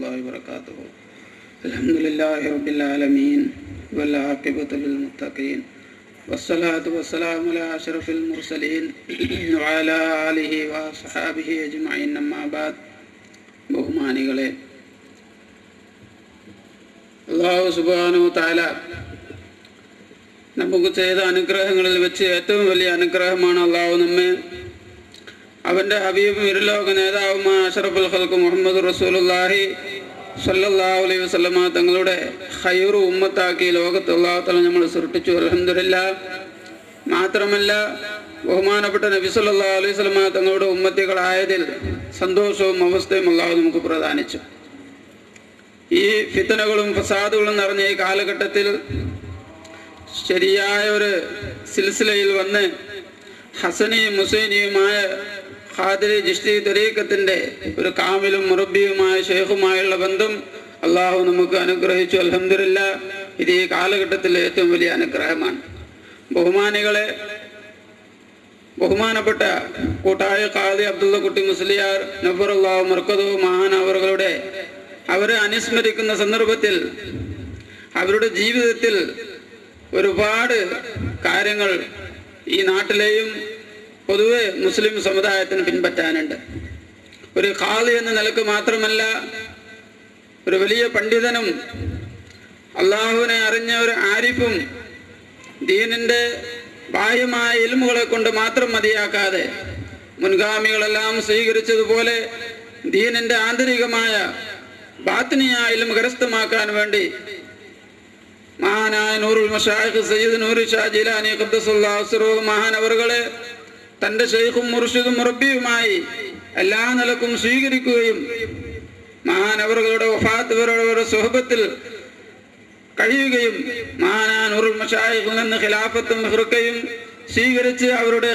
വറഹ്മത്തുള്ളാഹി വബറകാതുഹു. അൽഹംദുലില്ലാഹി റബ്ബിൽ ആലമീൻ വൽ ആഖിബത്തു ലിൽ മുത്തഖീൻ വസ്സലാത്തു വസ്സലാമു അലാ അഷ്റഫിൽ മുർസലീൻ വഅലാ ആലിഹി വസഹബിഹി അജ്മഈൻ. അമ്മാ ബഅദ്. ബഹുമാനികളെ, അല്ലാഹു സുബ്ഹാനഹു തആല നമുക്ക് ചെയ്ത അനുഗ്രഹങ്ങളിൽ വെച്ച് ഏറ്റവും വലിയ അനുഗ്രഹമാണ് അള്ളാഹു നമ്മെ അവൻ്റെ ഹബീബും ഇരുലോക നേതാവുമായ അഷ്റഫുൽ ഖൽഖ് മുഹമ്മദ് റസൂലുള്ളാഹി സ്വല്ലല്ലാഹു അലൈഹി വസല്ലമ തങ്ങളുടെ ഖൈറു ഉമ്മത്താക്കി ലോകത്ത് അല്ലാഹു തആല നമ്മൾ സൃഷ്ടിച്ചു. അൽഹംദുലില്ലാഹ്. മാത്രമല്ല, ബഹുമാനപ്പെട്ട നബി സല്ലല്ലാഹു അലൈഹി വസല്ലമ തങ്ങളുടെ ഉമ്മത്തികളായതിൽ സന്തോഷവും അവസ്ഥയും അല്ലാഹു നമുക്ക് പ്രദാനിച്ചു. ഈ ഫിത്നകളും ഫസാദുകളും നിറഞ്ഞ ഈ കാലഘട്ടത്തിൽ ശരിയായ ഒരു സിൽസിലയിൽ വന്ന് ഹസനിയും ഹുസൈനിയുമായ ഖാദിരി ചിശ്തി തരീഖത്തിന്റെ ഒരു കാമിലും മുറബിയുമായ ഷെയ്ഖുമായുള്ള ബന്ധം അള്ളാഹു നമുക്ക് അനുഗ്രഹിച്ചു. അൽഹംദുലില്ലാഹ്. ഇത് ഈ കാലഘട്ടത്തിലെ ഏറ്റവും വലിയ അനുഗ്രഹമാണ്. ബഹുമാനികളെ, ബഹുമാനപ്പെട്ട കൂട്ടായ ഖാദി അബ്ദുള്ള കുട്ടി മുസ്ലിയാർ നഫറുല്ലാഹു മർക്കദു മഹാനവറുകളുടെ അവരെ അനുസ്മരിക്കുന്ന സന്ദർഭത്തിൽ അവരുടെ ജീവിതത്തിൽ ഒരുപാട് കാര്യങ്ങൾ ഈ നാട്ടിലെയും പൊതുവെ മുസ്ലിം സമുദായത്തിന് പിൻപറ്റാനുണ്ട്. ഒരു ഖാദി എന്ന നിലക്ക് മാത്രമല്ല, ഒരു വലിയ പണ്ഡിതനും അള്ളാഹുവിനെ അറിഞ്ഞ ഒരു ആരിഫും ദീനിൻ്റെ ബാഹ്യമായ ഇൽമുകളെ കൊണ്ട് മാത്രം മതിയാക്കാതെ മുൻഗാമികളെല്ലാം സ്വീകരിച്ചതുപോലെ ദീനിൻ്റെ ആന്തരികമായ ബാത്തിനിയായ ഇൽമു കരസ്ഥമാക്കാൻ വേണ്ടി മഹാനായ നൂറുൽ മശായിഖ് സയ്യിദ് നൂർ ഷാ ജിലാനി ഖദ്ദസല്ലാഹു സിറഹു മഹാനവറുകളെ തൻ്റെ ഷെയ്ഖും മുർഷിദും മുറബിയുമായി എല്ലാ നിലക്കും സ്വീകരിക്കുകയും മഹാനവറുകളുടെ വഫാത്തുവരുടെ സുഹബത്തിൽ കഴിയുകയും മഹാനായ നൂറുൽ മശായിഖിൽ നിന്ന് ഖിലാഫത്തും ഹിർക്കയും സ്വീകരിച്ച് അവരുടെ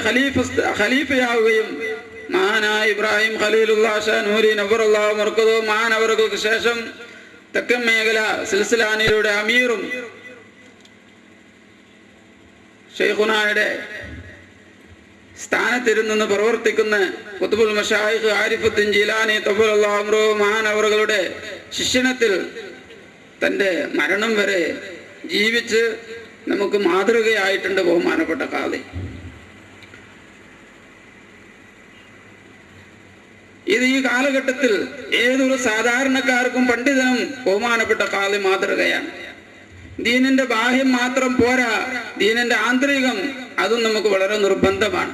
ഖലീഫയാവുകയും മഹാനായ ഇബ്രാഹിം ഖലീലുല്ലാഹ് ഷാ നൂരി നവറുല്ലാഹു മർക്കദു മഹാനവറുകൾക്ക് ശേഷം തെക്കൻ മേഖല സിൽസിലാനിയുടെ അമീറും ഷെയ്ഖുനായുടെ സ്ഥാനത്തിരുന്ന് പ്രവർത്തിക്കുന്ന ഖുത്ബുൽ മശായിഖ് ആരിഫുദ്ദീൻ ജീലാനി തഫ്വലല്ലാഹു അംറഹു മഹാനവറുകളുടെ ശിക്ഷണത്തിൽ തൻ്റെ മരണം വരെ ജീവിച്ച് നമുക്ക് മാതൃകയായിട്ടുണ്ട് ബഹുമാനപ്പെട്ട ഖാദി. ഇത് ഈ കാലഘട്ടത്തിൽ ഏതൊരു സാധാരണക്കാർക്കും പണ്ഡിതനും ബഹുമാനപ്പെട്ട ഖാദി മാതൃകയാണ്. ദീനിന്റെ ബാഹ്യം മാത്രം പോരാ, ദീനിന്റെ ആന്തരികം അതും നമുക്ക് വളരെ നിർബന്ധമാണ്.